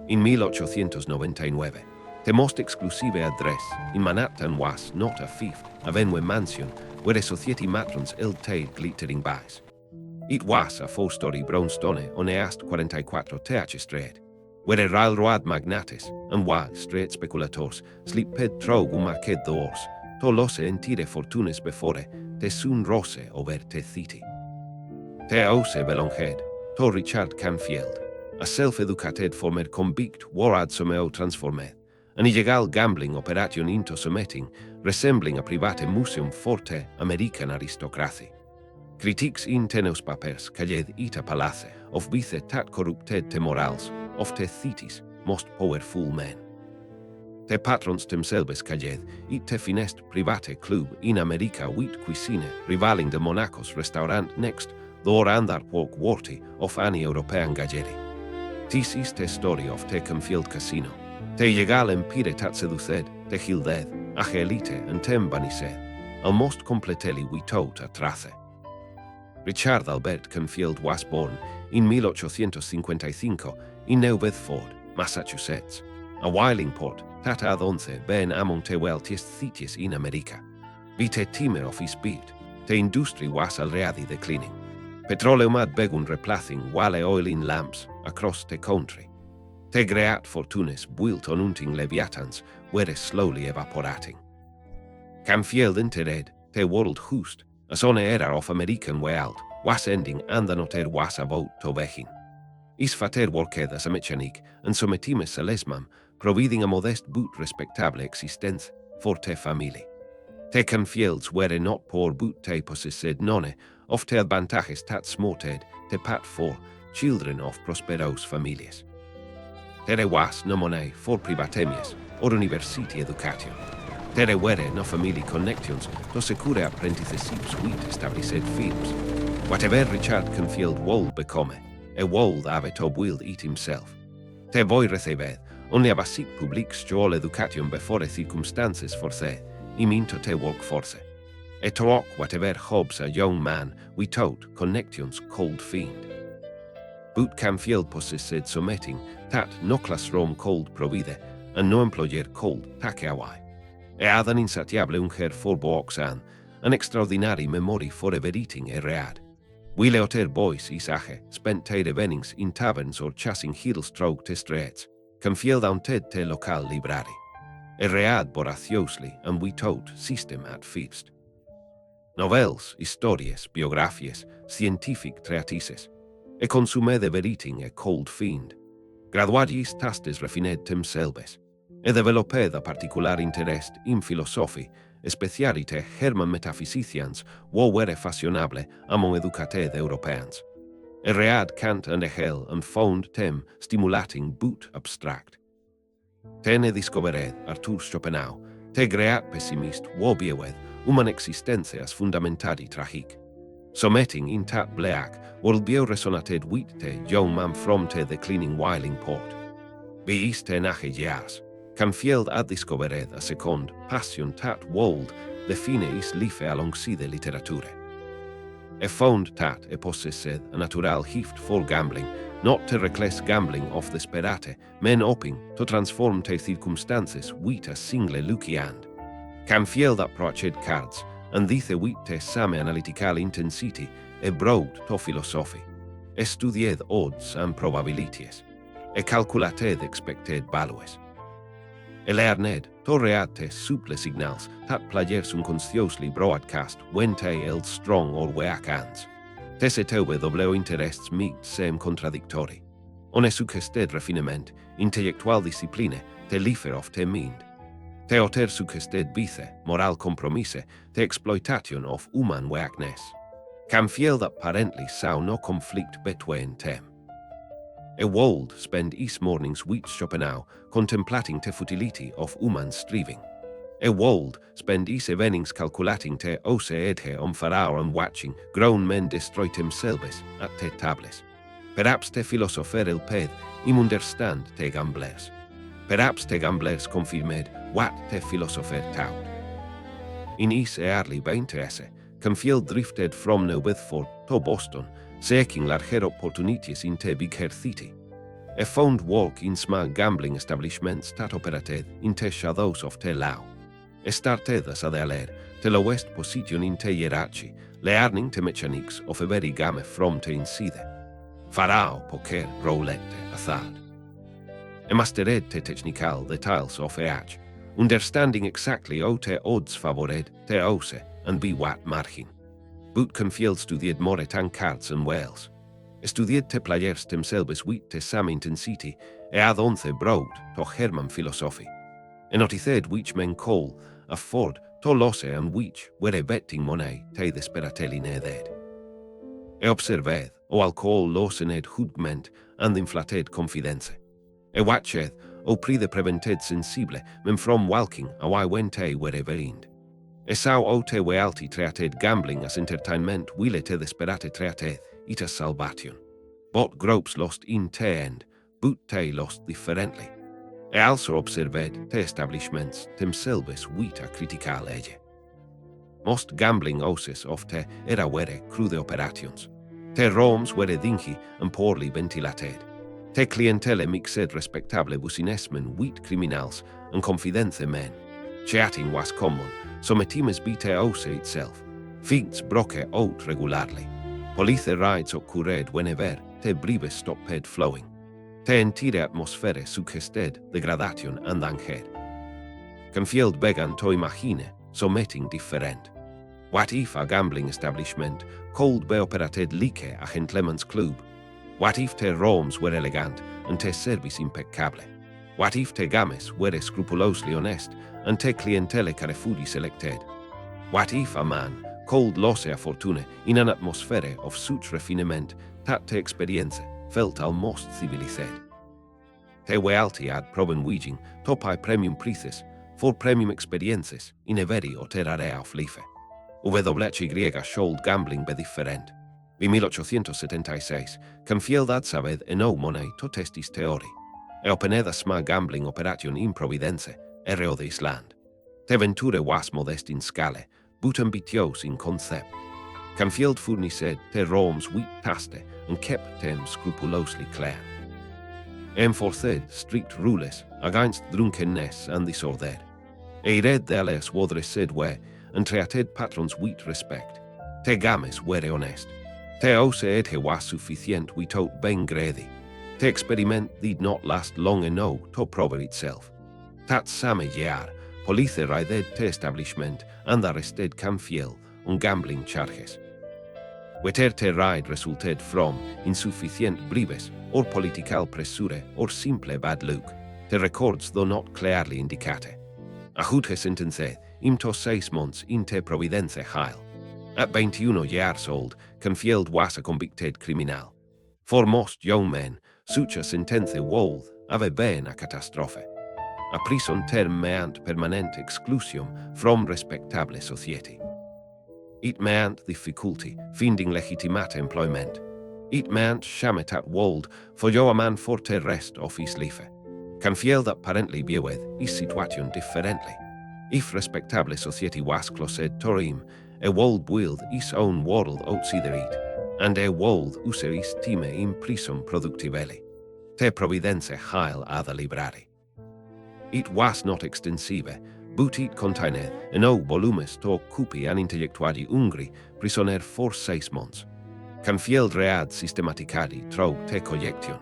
In 1899, the most exclusive address in Manhattan was not a fifth avenue mansion where a society matrons held glittering buys. It was a four-story brownstone on East 44 TH Street, where a railroad magnates and Wall Street speculators slipped through market doors to lose entire fortunes before te soon rose over te city. Te ause belonged to Richard Canfield, a self-educated former convict warrad someo transformed, an illegal gambling operation into submitting, resembling a private museum forte American aristocracy. Critiques in teneus papers called ita palace of vice tat corrupted te morals of te city's most powerful men. Te patrons themselves called it te finest private club in America with cuisine rivaling the Monaco's restaurant next door andar walk worthy of any European galleri. This is the story of te Canfield casino. Te illegal empire tat seduced, te hilded, a elite and tem banised, almost completely without a trace. Richard Albert Canfield was born in 1855 in New Bedford, Massachusetts, a whaling port that had once been among the wealthiest cities in America. Vite time of his build, the industry was already declining. Petroleum had begun replacing whale oil in lamps across the country. The great fortunes built on hunting leviathans were slowly evaporating. Canfield entered the world host as an era of American wealth was ending and the noter was about to begin. His father worked as a mechanic and sometime salesman, providing a modest but respectable existence for the family. The Canfields were not poor but they possessed none of the advantages that smoted the path for children of prosperous families. There was no money for privatemies or university education. There were no family connections to secure apprenticeships with established firms. Whatever Richard Canfield would become, a would have to build it himself. The boy received only a basic public school education before circumstances forced him into the workforce. A talk whatever hopes a young man without connections could find. But Canfield possessed something that no classroom could provide and no employer could take away. He had an insatiable hunger for books and an extraordinary memory for everything he read. While other boys his age spent their evenings in taverns or chasing hills through the streets, Canfield haunted the local library. He read voraciously and without system at first. Novels, historias, biographies, scientific treatises. He consumed everything he could find. Graduatis tastes refined themselves. He developed a particular interest in philosophy, especially the German metaphysicians who were fashionable among educated Europeans. He read Kant and Hegel and found them stimulating but abstract. Then he discovered Arthur Schopenhauer, the great pessimist who viewed human existence as fundamentally tragic. Something in that black worldview resonated with the young man from the declining whaling port. These 10 years, Canfield had discovered a second passion that would define his life alongside literature. He found that he possessed a natural gift for gambling, not the reckless gambling of desperate men hoping to transform their circumstances with a single lucky hand. Canfield approached cards and dice with the same analytical intensity he brought to philosophy. He studied odds and probabilities. He calculated expected values. He learned to read the subtle signals that players unconsciously broadcast when they held strong or weak hands. These TW interests mixed seem contradictory. On suggested refinement, intellectual discipline, the life of the mind. The other suggested vice, moral compromise, the exploitation of human weakness. Canfield apparently saw no conflict between them. He would spend his mornings with Schopenhauer contemplating the futility of human striving. He would spend his evenings calculating the edge on Pharaoh and watching grown men destroy themselves at the tables. Perhaps the philosopher helped him understand the gamblers. Perhaps the gamblers confirmed what the philosopher taught. In his early 20s, Canfield drifted from New Bedford to Boston, seeking larger opportunities in the bigger city. found work in small gambling establishments tat operated in te shadows of te lao. Started a aler te la west position in te hierarchy, learning te mechanics of a very game from te inside. Farao poker roulette athad. Mastered te technical details of each, understanding exactly o te odds favored te ose and be wat margin. Boot Canfield studied moretan cards and whales. Studied te players themselves wit te sam intensity ad once broad to Herman philosophy. Noticed which men call a ford to lose and which were betting money te desperatelli neded. Observed o alcohol losened hugment and inflated confidence. Watched o pride prevented sensible men from walking a why when te were veind. Sau o te wealti treated gambling as entertainment wille te desperate treated it a salvation. Bot gropes lost in te end, boot te lost differently. Also observed te establishments themselves with a critical edge. Most gambling houses of te era were crude operations. Te rooms were dingy and poorly ventilated. Te clientele mixed respectable businessmen with criminals and confidence men. Chatting was common, so metimes be te house itself. Figs broke out regularly. Police raids occurred whenever te bribe stopped flowing. Te entire atmosphere suggested degradation and danger. Canfield began to imagine something different. What if a gambling establishment could be operated like a gentleman's club? What if te rooms were elegant and te service impeccable? What if te games were scrupulously honest and te clientele carefully selected? What if a man could lose a fortune in an atmosphere of such refinement that te experience felt almost civilized? Te wealthy had proven waging to pay premium prices for premium experiences in a very hotel area of life. WY should gambling be different. En 1876, Canfield had saved enough money to test his theory. Opened a small gambling operation in Providence, area de Island. Te venture was modest in scale, but ambitious in concept. Canfield furnished te rooms with taste and kept them scrupulously clean. Enforced strict rules against drunkenness and disorder. Read the alias what said were and treated patrons with respect. Te games were honest. Te house he was sufficient without being greedy. The experiment did not last long enough to prove itself. That same year, police raided the establishment and arrested Canfield on gambling charges. Whether the raid resulted from insufficient bribes or political pressure or simple bad luck, the records do not clearly indicate. A judge sentenced him to 6 months in the Providence jail. At 21 years old, Canfield was a convicted criminal. For most young men, such a sentence would have been a catastrophe. A prison term meant permanent exclusion from respectable society. It meant difficulty finding legitimate employment. It meant shamet at world for a man for the rest of his life. Canfield apparently viewed his situation differently. If respectable society was closed to him, a world with his own world outside it, and a world user his time in prison productively. Te Providence jail ad librari. It was not extensive, but it contained enough volumes to occupy an intellectuali hungry prisoner for 6 months. Canfield read systematically through te collection.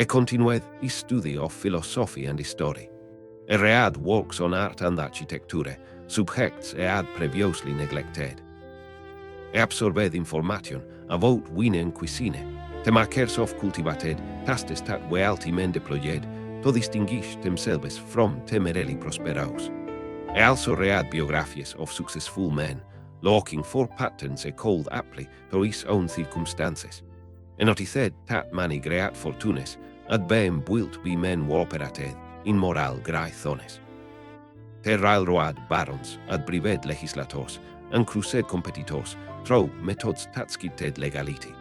Continued his study of philosophy and history. Read works on art and architecture, subjects he had previously neglected. Absorbed information about wine and cuisine, the markers of cultivated tastes that wealthy men deployed to distinguish themselves from temerely prosperous. He also read biographies of successful men, looking for patterns called aptly to his own circumstances. And noticed that many great fortunes had been built by men who operated in moral grey zones. The railroad barons had bribed legislators and crusade competitors through methods that skipped legality.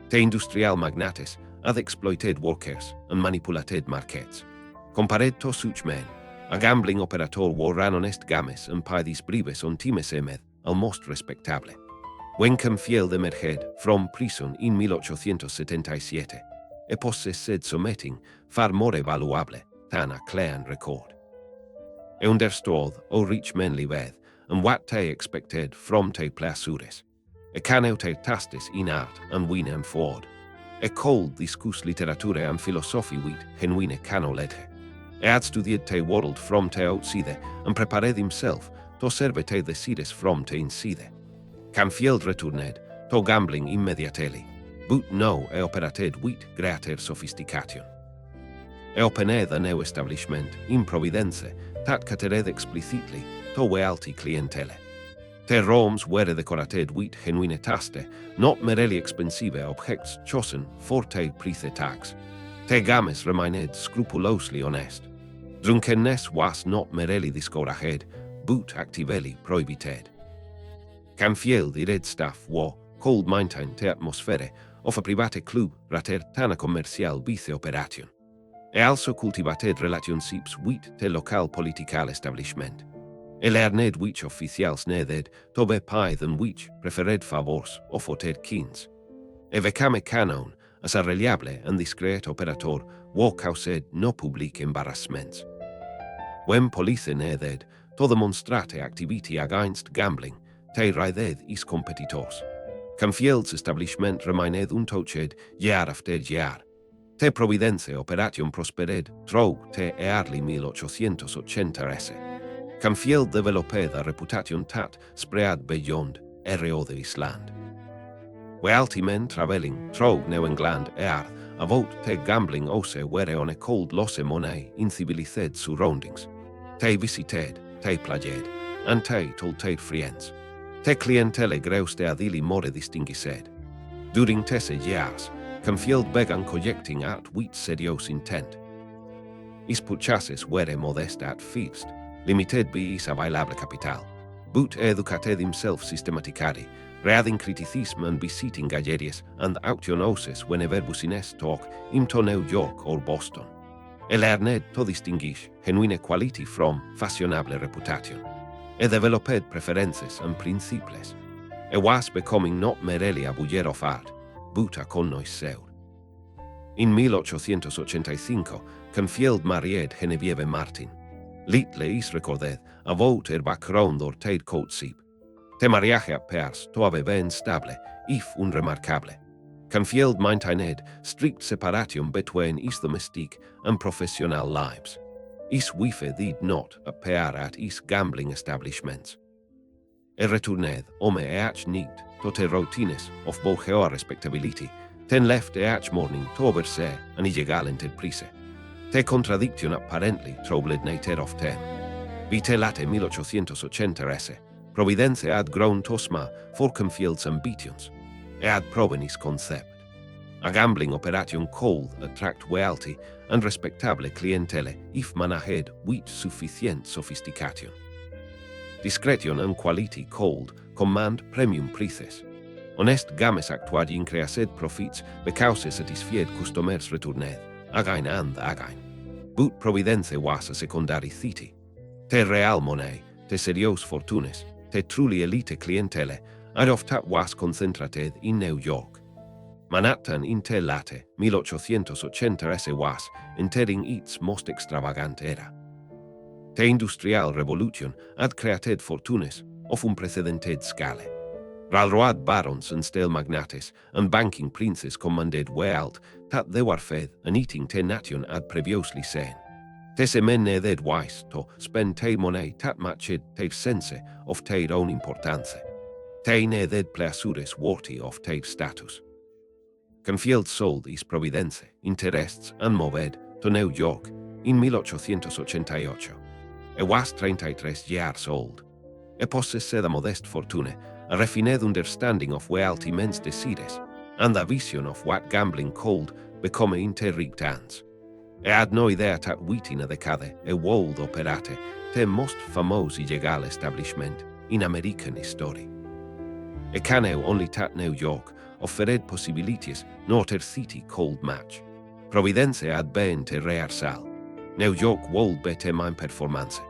The industrial magnates had exploited workers and manipulated markets. Compared to such men, a gambling operator who ran honest games and paid his bribes on times emed almost respectable. When Canfield emerged from prison in 1877, e possessed sommetting far more valuable than a clean record. E understood o rich menly ved, and what te expected from te pleasures. E caneu te tastes in art and win and forward. E cold discus literature and philosophy wit genuine cano lethe. E had studied te world from te outside, and prepared himself to serve te decides from te inside. Canfield returned, to gambling immediately, but no e operated wit greater sophistication. E opened a new establishment, in Providence, tat catered explicitly to wealthy clientele. Te rooms were decorated wit genuine taste, not merely expensive objects chosen for te price tags. Te games remained scrupulously honest. Drunkenness was not merely discouraged, but actively prohibited. Canfield i red staff wo cold maintain te atmosfere of a private club rater tana commercial vice operation. E also cultivated relationships wit te local political establishment. E learned which officials needed to be paid and which preferred favors of oter kins. E became canon as a reliable and discreet operator wo caused no public embarrassments. When police needed to demonstrate activity against gambling, te raided is competitors. Canfield's establishment remained untouched year after year. Te Providence operation prospered through te early 1880s. Canfield developed a reputation that spread beyond every other island. Wealthy men traveling through New England earth about te gambling ose were on a cold losse money in civilized surroundings. Te visited, te played, and te told te friends. Te clientele greus te adili more distinguished. During tese years, Canfield began collecting at with serious intent. His purchases were modest at first, limited by his available capital, but educated himself systematically, reading criticism and visiting galleries and auction houses whenever business talk into New York or Boston. He learned to distinguish genuine quality from fashionable reputation. He developed preferences and principles. He was becoming not merely a buyer of art, but a connoisseur. In 1885, Canfield married Genevieve Martin. Little is recorded about her background or her courtship. Te mariage appears to have been stable, if unremarkable. Canfield maintained strict separation between his domestic and professional lives. His wife did not appear at his gambling establishments. He returned home each night to the routines of bourgeois respectability, then left each morning to oversee an illegal enterprise. The contradiction apparently troubled neither of them. Vite late 1880s, Providence had grown too small for Canfield's ambitions. He had proven his concept. A gambling operation could attract wealthy and respectable clientele if managed with sufficient sophistication. Discretion and quality could command premium prices. Honest games actuad increased profits because satisfied customers returned, again and again. But Providence was a secondary city. The real money, the serious fortunes, the truly elite clientele, are of that was concentrated in New York. Manhattan in te late 1880s was entering its most extravagant era. The Industrial Revolution had created fortunes of unprecedented scale. Railroad barons and steel magnates and banking princes commanded wealth that they were fed and eating the nation had previously seen. These men needed wise to spend their money that matched their sense of their own importance. They needed pleasures worthy of their status. Canfield sold his Providence interests and moved to New York in 1888. He was 33 years old. He possessed a modest fortune, a refined understanding of wealthy men's desires, and a vision of what gambling could become in their rigged hands. He had no idea that within a decade he would operate the most famous illegal establishment in American history. He caneu only that New York offered possibilities no other city could match. Providence had been the rehearsal. New York would be the main performance.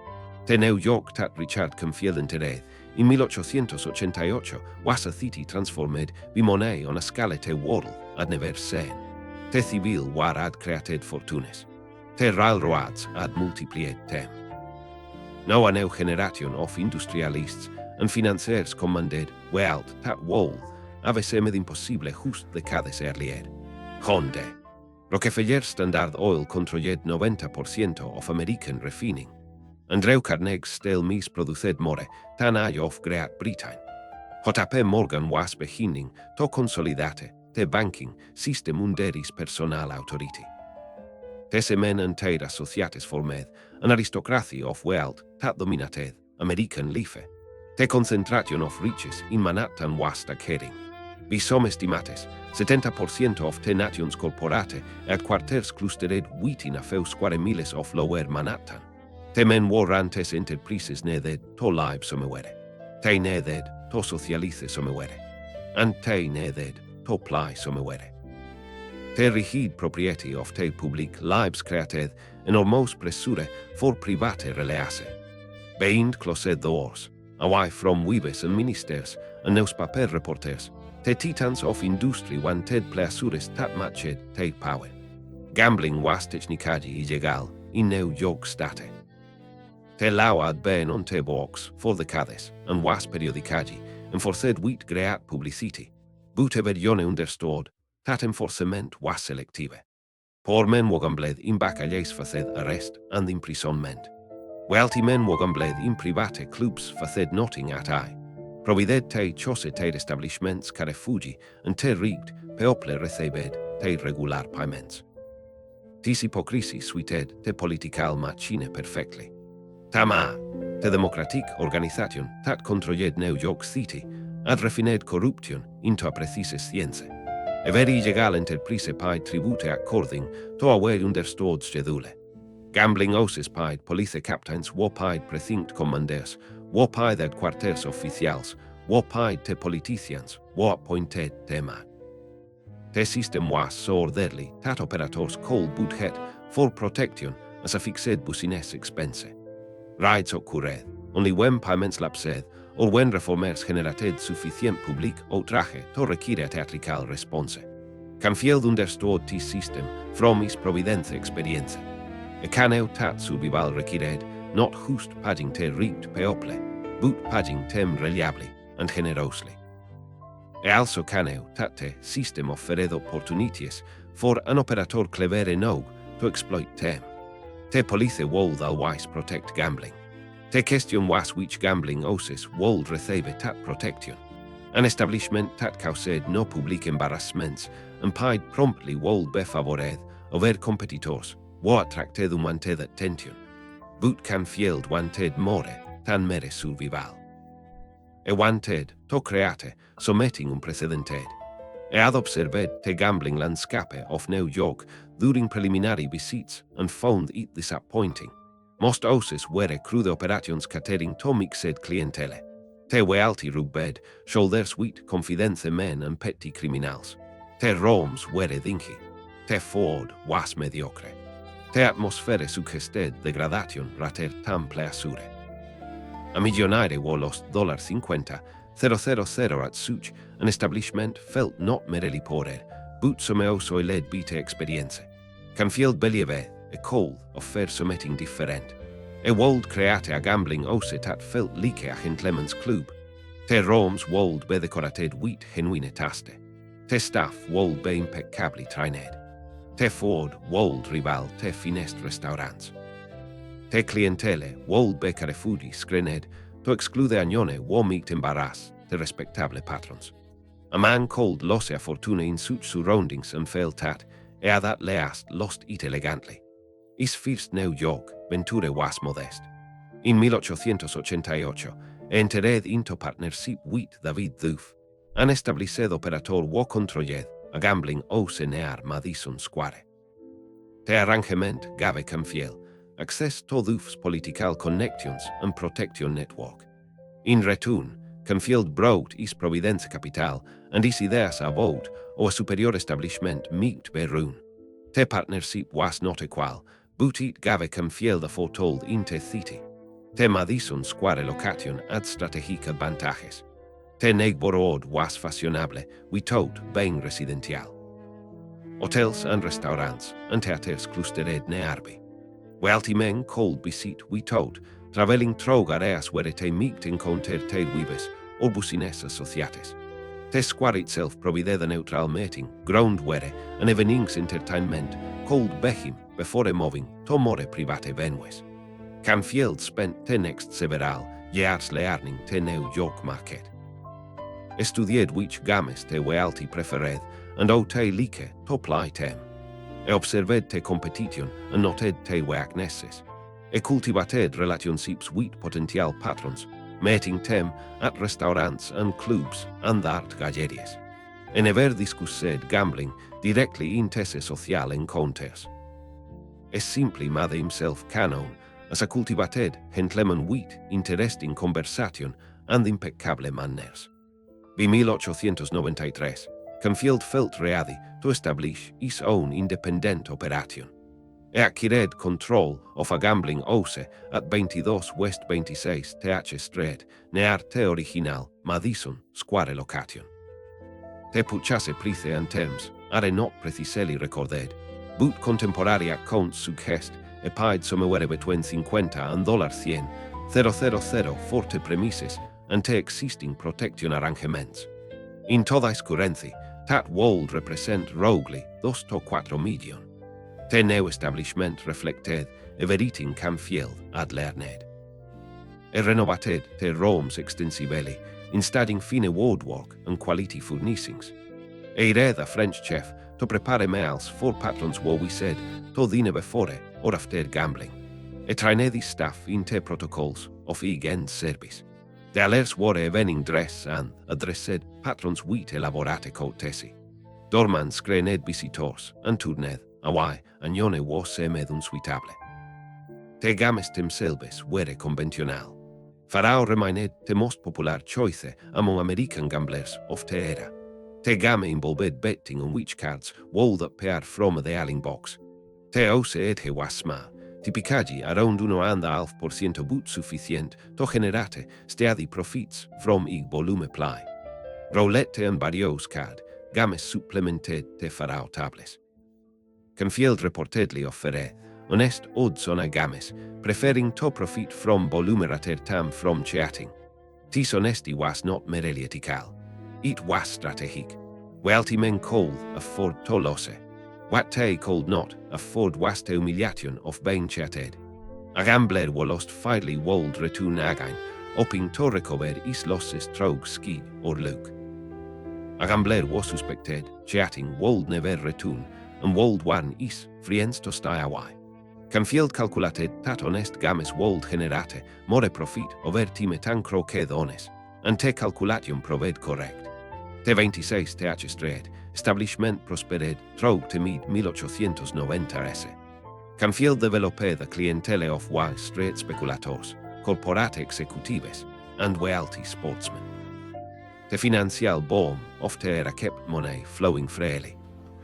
The New York that Richard Canfield entered in 1888 was a city transformed by money on a scale the world had never seen. te civil war ad created fortunes, te railroads ad multiplied tem. Nova neu generation of industrialists and financiers commanded wealth tat wall avesse med impossible just decades earlier. Honde. Rockefeller Standard Oil controlled 90% of American refining. Andrew Carnegie still misproduced more tan eye of Great Britain. JP Morgan was beginning to consolidate the banking system underis personal authority. Tese men and teir associates formed an aristocracy of wealth that dominated American life. The concentration of riches in Manhattan was occurring. Vi som estimates 70% of the nations corporate et quarters clustered within a few square miles of lower Manhattan. The men warrantes enterprises needed to live somewhere. They needed to socialize somewhere. And they needed to play somewhere. The rigid propriety of the public lives created enormous pressure for private relations. Behind closed doors, away from wives and ministers and newspaper reporters, the titans of industry wanted pleasures that matched their power. Gambling was technically illegal in New York State. The law had been on the books for decades and was periodically enforced with great publicity, but everyone understood that enforcement was selective. Poor men were gambled in bacalles faced arrest and imprisonment. Wealthy men were gambled in private clubs faced nothing at all. Provided te chose te establishments ca refugi and te rigged people received te regular payments. This hypocrisy suited the political machine perfectly. Tama, the democratic organization that controlled New York City had refined corruption into a precise science. A very illegal enterprise paid tribute according to a well understood schedule. Gambling houses paid police captains, war paid precinct commanders, war paid headquarters officials, war paid the politicians, war appointed them. The system was so orderly that operators called budget for protection as a fixed business expense. Rights occurred only when payments lapsed or when reformers generated sufficient public outrage to require a theatrical response. Canfield understood this system from his Providence experience. A caneo that survival required not just paging te rigged people, but paging them reliably and generously. E also caneo that the system offered opportunities for an operator clever enough to exploit them. The police would always protect gambling. The question was which gambling houses would receive that protection. An establishment that caused no public embarrassments and paid promptly would be favored over competitors who attracted unwanted attention. But Canfield wanted more than mere survival. E wanted to create something unprecedented. E had observed the gambling landscape of New York during preliminary visits and found it disappointing. Most houses were crude operations catering to mixed clientele. The wealthy rubbed shoulders with confidence men and petty criminals. The rooms were dingy. The food was mediocre. The atmosphere suggested degradation rather than pleasure. A Millonarios who lost $50,000 at such an establishment felt not merely poorer, but some also led better experience. Canfield believed a call of fair something different. A world create a gambling house that felt like a gentleman's club. The rooms would be decorated with genuine taste. The staff would be impeccably trained. The food would rival the finest restaurants. The clientele would be carefully screened to exclude anyone who might embarrass the respectable patrons. A man called lost a fortune in such surroundings and felt that he had at last lost it elegantly. His first New York venture was modest. In 1888, entered into partnership with David Duff, an established operator who controlled a gambling house near Madison Square. The arrangement gave Canfield access to Duff's political connections and protection network. In return, Canfield brought his Providence capital and his ideas about how a superior establishment might be run. The partnership was not equal, but it gave Canfield a foothold in the city. The Madison Square location had strategic advantages. The neighborhood was fashionable without being residential. hotels and restaurants, and teaters clustered ne arbi. Welti men cold besit we tot, travelling trogar eas where te mict encounter te wibes, or busines associates. Te square itself provide the neutral meeting, ground where, and evenings entertainment, cold behim, before moving, to more private venues. Canfield spent te next several years learning te New York market. Estudied which games te wealti preferred, and o te like to ply tem. E observed te competition, and noted te weaknesses. E cultivated relationships with potential patrons, meeting tem at restaurants and clubs and art galleries. E never discussed gambling directly in tese social encounters. E simply made himself canon as a cultivated gentleman with interesting conversation and impeccable manners. By 1893, Canfield felt ready to establish his own independent operation. E acquired control of a gambling house at 22 West 26 TH Street, ne Arte original, Madison Square location. Te puchase price and terms are not precisely recorded, but contemporary accounts suggest a paid somewhere between 50 and $100,000 forte premises and te existing protection arrangements. In toda currency, that would represent roughly 2 to 4 million. Te new establishment reflected everything Canfield had learned. E renovated te rooms extensively, installing fine woodwork and quality furnishings. E hired a French chef to prepare meals for patrons what we said to dinner before or after gambling. E trained the staff in te protocols of weekend service. The alers wore evening dress and addressed patrons with elaborate courtesy. Dorman screened visitors and turned away and yone was med unsuitable. Te games themselves were conventional. Farao remained the most popular choice among American gamblers of the era. Te game involved betting on which cards would appear from the alling box. Te ose ethe was small, typically around 1,5% but sufficient to generate steady profits from I volume play. Roulette and various card games supplemented te Farao tables. Canfield reportedly offered honest odds on a games, preferring to profit from volume rater tam from chatting. This honesty was not merely ethical. It was strategic. Wealthy men could afford to lose. What they could not afford was the humiliation of being chatted. A gambler who lost fairly would return again, hoping to recover his losses through skill or luck. A gambler was suspected chatting would never return, and would warn his friends to stay away. Canfield calculated that honest games would generate more profit over time tan croquedones, and te calculation proved correct. Te 26 TH Street, establishment prospered through te mid-1890s. Canfield developed the clientele of Wall Street speculators, corporate executives, and wealthy sportsmen. The financial boom of the era kept money flowing freely.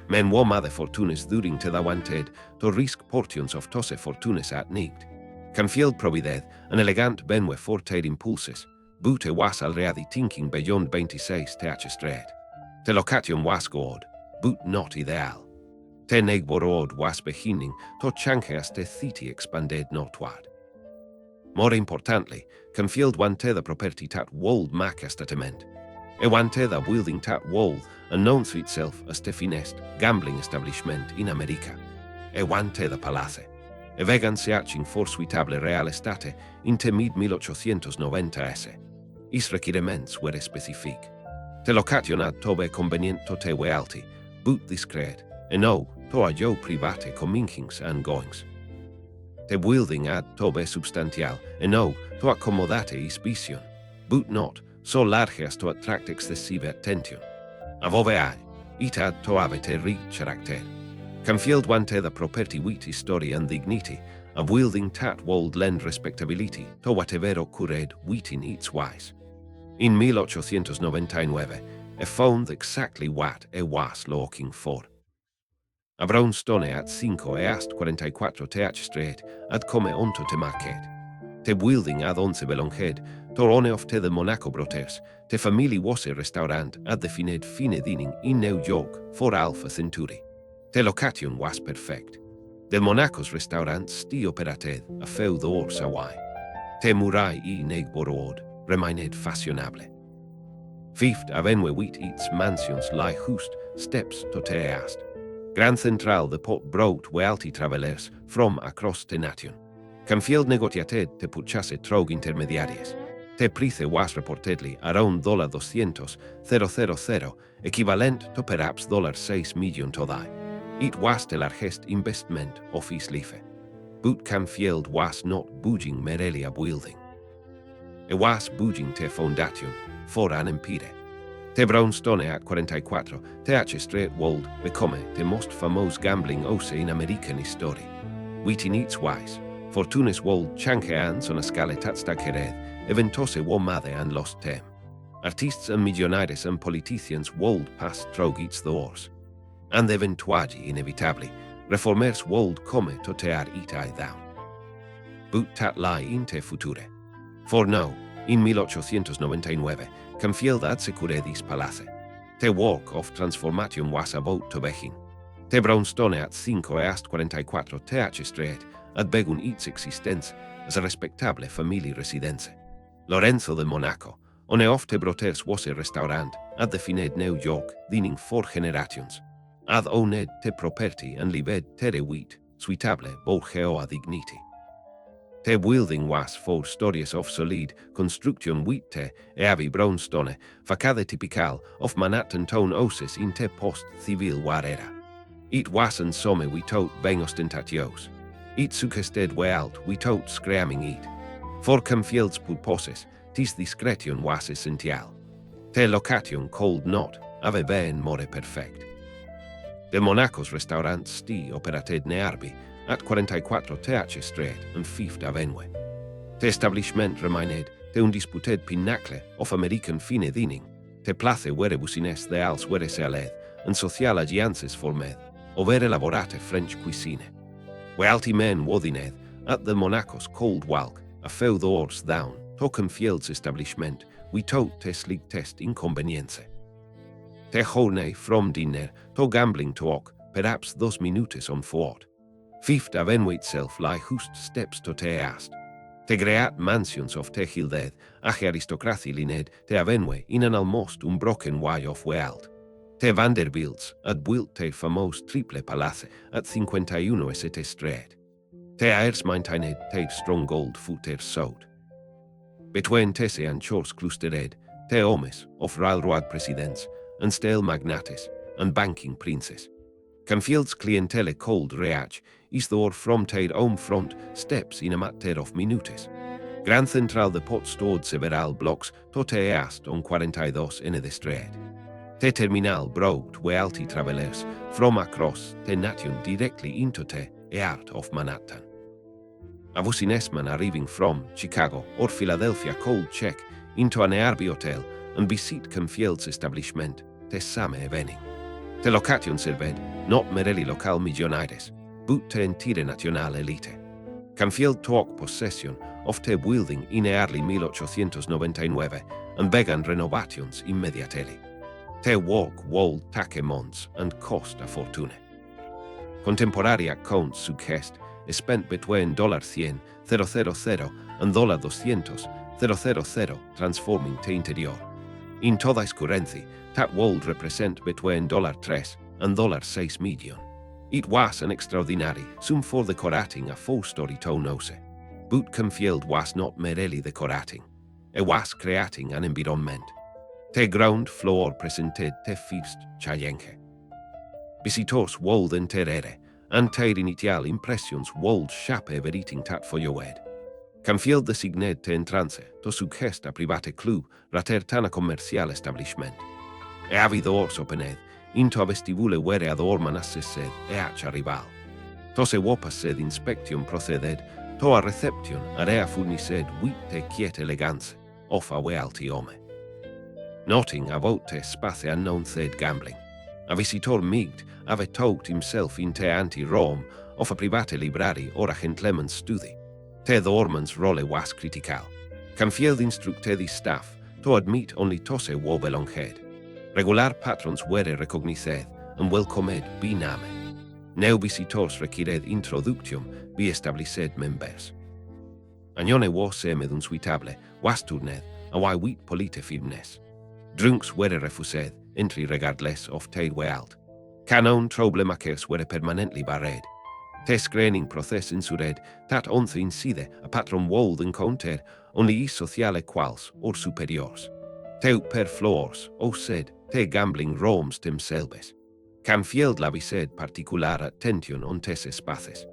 Men were made fortunes during te da wanted to risk portions of tose fortunes at night. Canfield provided an elegant benwe for their impulses, but he was already thinking beyond 26 TH Street. The location was good, but not ideal. The neighborhood was beginning to change as the city expanded northward. More importantly, Canfield wanted the property that would make a statement. He wanted a building that would announce itself as the finest gambling establishment in America. He wanted a palace. He began searching for suitable real estate in the mid-1890s. His requirements were specific. The location had to be convenient to the wealthy, but discreet, and no to allow private comings and goings. The building had to be substantial, and no to accommodate his vision, but not so large as to attract excessive attention. Above all, it had to have a rich character. Canfield wanted a property with history and dignity, a building that would lend respectability to whatever occurred within its walls. In 1899, he found exactly what he was looking for. A brownstone at 5 e 44 TH Street had come onto the market. The building had once belonged to one of the Monaco brothers. The family was a restaurant at the fine dining in New York for half a century. Te location was perfect. Del Monacos restaurant sti operated a feu d'or sawai. Te murai I neg borod, remained fashionable. Fift avenue wheat eats mansions lie hust, steps to te ast. Grand Central the pot brought we alti travelers from across the nation. Canfield negociated te purchase trog intermediaries. Te price was reportedly around $200,000, equivalent to perhaps $6 million todai. It was the largest investment of his life. But Canfield was not budging merely a building. It was budging te foundation for an empire. Te brownstone at 44, te H Straight Walled become the most famous gambling house in American history. Within its wise, fortunes walled chankeans on a scale tatsta kered, eventose wo made and lost tem. Artists and millionaires and politicians walled past trog its doors. And eventuagi inevitably, reformers walled come to tear itai down. But tat lie in te future. For now, in 1899, Canfield ad securedis palace. Te work of transformation was about to begin. Te brownstone at 5 e ast 44 te H Street ad begun its existence as a respectable family residence. Lorenzo de Monaco, one of te broters was a restaurant at the fined New York, dining 4 generations. Ad owned te property and lived tere wheat, suitable borgeo a dignity. Te building was 4 stories of solid construction wheat te e avi brownstone, facade typical of Manhattan town houses in te post-civil war era. It wasn't some without ben ostentatios. It suggested well without screaming it. For Canfield's purposes, tis discretion was essential. Te location could not have been more perfect. The Monaco's restaurant sti operated nearby at 44 TH Street and 5th Avenue. The establishment remained the undisputed pinnacle of American fine dining, the place where business de als were saled and social alliances formed, over elaborate French cuisine. Wealthy men wodined at the Monaco's cold walk a few doors down to Canfield's establishment without the sleep test inconvenience. The journey from dinner to gambling talk perhaps 2 minutes on foot. 5th Avenue itself lie just steps to te ast. The great mansions of te hilded, age aristocracy lined te avenue in an almost unbroken way of wealth. Te Vanderbilts had built te famous triple palace at 51 St. Street. Te heirs maintained te stronghold footer sought. Between Tese and Chors clustered te homes of railroad presidents and steel magnates and banking princes. Canfield's clientele cold reach is though from their own front steps in a matter of minutes. Grand Central the pot stored several blocks to te ast on 42 in the street. Te terminal brought wealthy travelers from across the nation directly into the heart of Manhattan. A businessman arriving from Chicago or Philadelphia could check into an nearby hotel and visit Canfield's establishment the same evening. The location served not merely local millionaires, but the entire national elite. Canfield took possession of the building in early 1899 and began renovations immediately. The work would take months and cost a fortune. Contemporary accounts suggest spent between $100,000 and $200,000 transforming the interior. In toda its currency, that would represent between $3 and $6 million. It was an extraordinary sum for decorating a 4-story townhouse. But Canfield was not merely decorating. It was creating an environment. The ground floor presented the first challenge. Visitors would enter and their initial impressions would shape everything that followed. Canfield designated the entrance to suggest a private club rather than a commercial establishment. E avi doors opened into a vestibule where a doorman assessed each arrival. To se passed inspection proceded to a reception area furnished with the quiet elegance of a wealthy home. Nothing about the space unknown said gambling. A visitor might have taught himself in the ante-room of a private library or a gentleman's study. The doorman's role was critical. Canfield instructed his staff to admit only those who belonged. Regular patrons were recognized and welcomed by name. Neu visitors required introductium vi established members. Agnone was semed unsuitable, was turned, a wai wheat polite firmness. Drunks were refused, entry regardless of te wealt. Canon troublemakers were permanently barred. Te screening process insured, tat onth incide a patron wold encounter, only is sociale quals or superiors. Te per floors, o sed, te gambling roms themselves. Canfield lavised particular attention on tes espaces.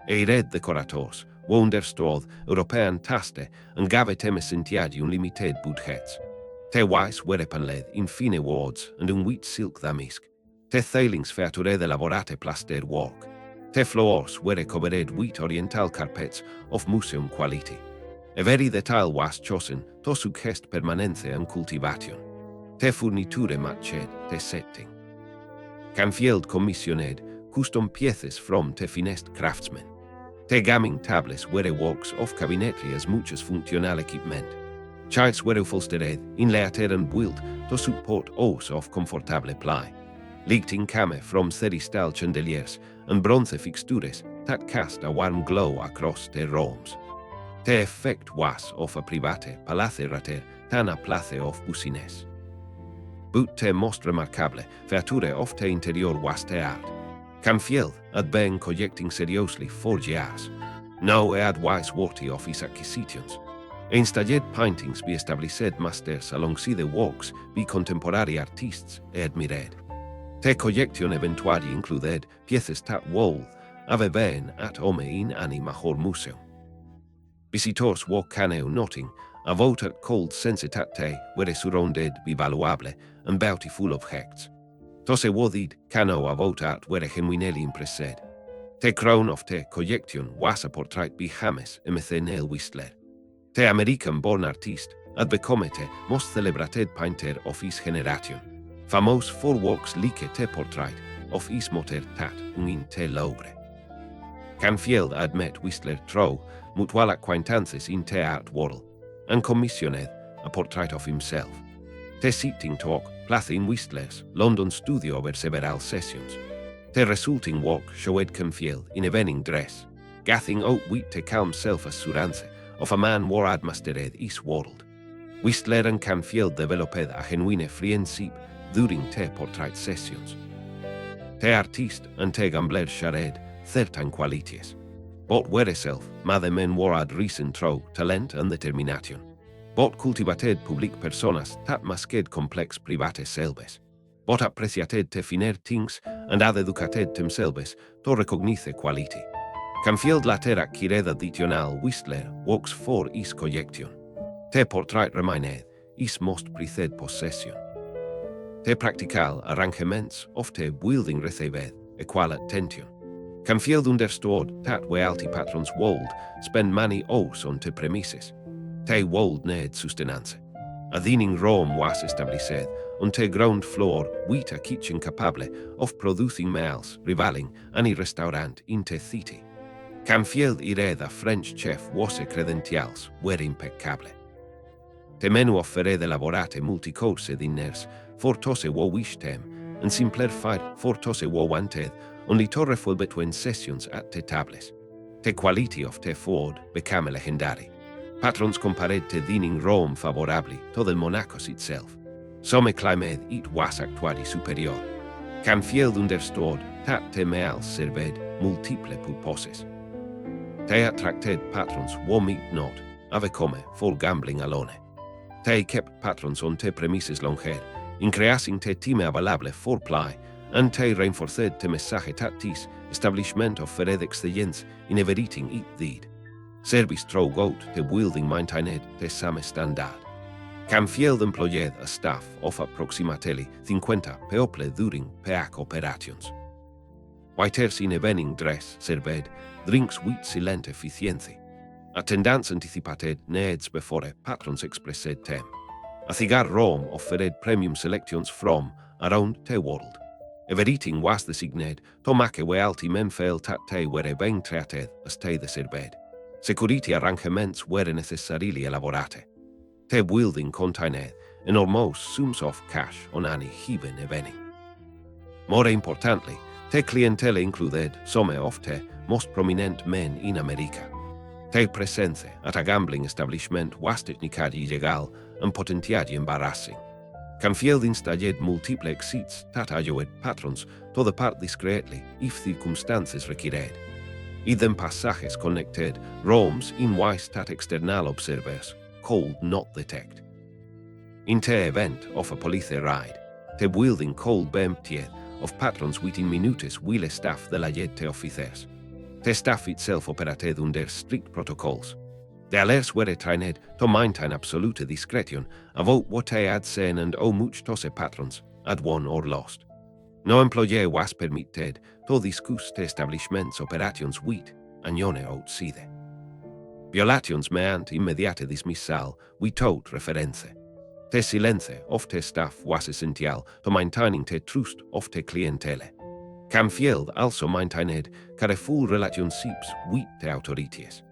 Eired decorators, wonderstod, European taste, and gave temes sentiadi unlimited budgets. Te wise were panled, infine wards, and wheat silk damisk. Te thailings feature de laborate plaster work. Te floors were covered wheat oriental carpets of museum quality. A very detail was chosen to suggest permanence and cultivation. Te furniture matched te setting. Canfield commissioned custom pieces from te finest craftsmen. Te gaming tables were works of cabinetry as much as functional equipment. Chairs were upholstered, inlated and built to support os of comfortable ply. Lighting came from sterile chandeliers and bronze fixtures that cast a warm glow across the rooms. The effect was of a private palacerater than a place of business. But the most remarkable feature of the interior was the art. Canfield had been collecting seriously for years. Now he had wise worthy of his acquisitions. Installed paintings be established masters alongside the works be contemporary artists he admired. The collection eventually included pieces that would have been at home in any major museum. Visitors were caneu noting a voter cold sensitate were surrounded by valuable and beautiful objects. Tose wodid cano a votat were genuinely impressed. The crown of the collection was a portrait by James M.C. Whistler. The American-born artist had become the most celebrated painter of his generation, famous for works like the portrait of his mother tat in the Louvre. Canfield had met Whistler through mutual acquaintances in the art world and commissioned a portrait of himself. The sitting talk placed in Whistler's London studio over several sessions. The resulting work showed Canfield in evening dress, gathering out with the calm self-assurance of a man who had mastered his world. Whistler and Canfield developed a genuine friendship during the portrait sessions. The artist and the gambler shared certain qualities. Both were self, made men who had risen through talent and determination. Both cultivated public personas that masked complex private selves. Both appreciated the finer things and had educated themselves to recognize quality. Canfield later acquired additional Whistler works for his collection. The portrait remained his most prized possession. The practical arrangements of the building received equal attention. Canfield understood that wealthy patrons would spend many hours on the premises. They would need sustenance. A dining room was established on the ground floor with a kitchen capable of producing meals rivaling any restaurant in the city. Canfield hired a French chef whose credentials were impeccable. The menu offered elaborate multi-course dinners for those who wished them and simplified for those who wanted only to refill between sessions at the tables. The quality of the food became legendary. Patrons compared the dining room favorably to the Monacos itself. Some claimed it was actually superior. Canfield understood that the meals served multiple purposes. They attracted patrons who might not have come for gambling alone. They kept patrons on the premises longer, increasing the time available for play, and they reinforced the message that this establishment offered excellence in everything it did. Service throughout the building maintained the same standard. Canfield employed a staff of approximately 50 people during peak operations. Waiters in evening dress served drinks with silent efficiency. Attendants anticipated needs before patrons expressed them. A cigar room offered premium selections from around the world. Everything was designated to make wealthy men feel that they were being treated as they deserved. Security arrangements were necessarily elaborate. The building contained enormous sums of cash on any given evening. More importantly, Te clientele included some of te most prominent men in America. Te presence at a gambling establishment was technically illegal and potentially embarrassing. Canfield installed multiple exits that allowed patrons to depart discreetly if circumstances required. Idem passages connected rooms in ways that external observers could not detect. In the event of a police raid, the building could be emptied of patrons within minutes while staff delayed the officers. The staff itself operated under strict protocols. The alerts were trained to maintain absolute discretion about what they had seen and how much those patrons had won or lost. No employee was permitted to discuss the establishment's operations with anyone outside. Violations meant immediate dismissal without reference. The silence of the staff was essential to maintaining the trust of the clientele. Canfield also maintained careful relationships with the authorities.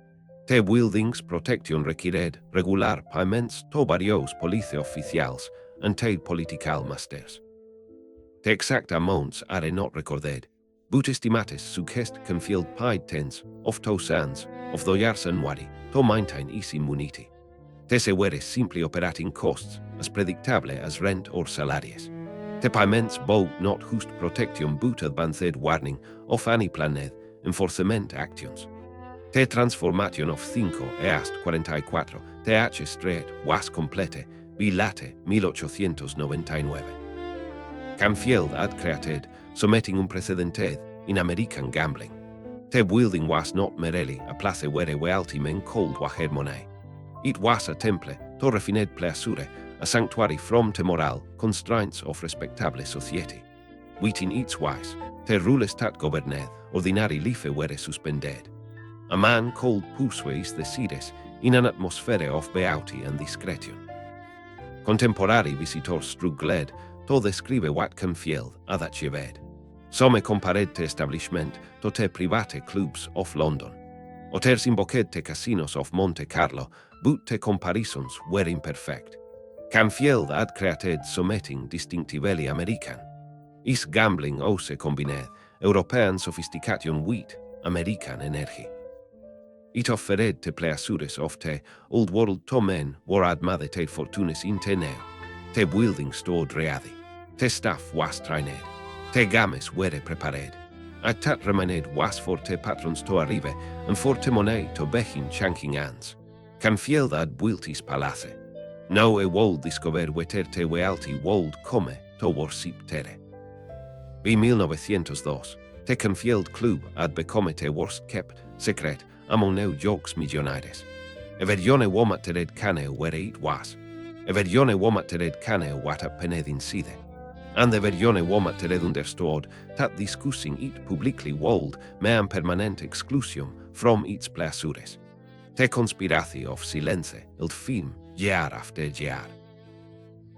The building's protection required regular payments to various police officials and their political masters. The exact amounts are not recorded, but estimates suggest Canfield paid tens of thousands of dollars annually to maintain his immunity. These were simply operating costs as predictable as rent or salaries. The payments bought not just protection but advanced warning of any planned enforcement actions. The transformation of 5 e hasta 44 TH Street was complete by late 1899. Canfield had created something unprecedented in American gambling. The building was not merely a place where wealthy men could wager money. It was a temple to refined pleasure, a sanctuary from the moral constraints of respectable society. Within its wise, the rules that governed ordinary life were suspended. A man could pursue the series in an atmosphere of beauty and discretion. Contemporary visitors struggled to describe what Canfield had achieved. Some compared the establishment to the private clubs of London. Others invoked the casinos of Monte Carlo, but the comparisons were imperfect. Canfield had created something distinctively American. His gambling also combined European sophistication with American energy. It offered the pleasures of the old world to men who had made their fortunes in the now. The building stood ready. The staff was trained. The games were prepared. A that remained was for the patrons to arrive and for the money to begin changing hands. Canfield had built his palace. Now a world discovered whether the wealthy would come to worship there. By 1902, the Canfield Club had become the worst kept secret among New York's Millonarios. Everyone wanted to know where it was. Everyone wanted to know what happened inside. And everyone wanted understood that discussing it publicly would mean permanent exclusion from its pleasures. The conspiracy of silence held firm year after year.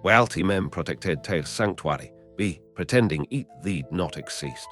Wealthy men protected their sanctuary by pretending it did not exist.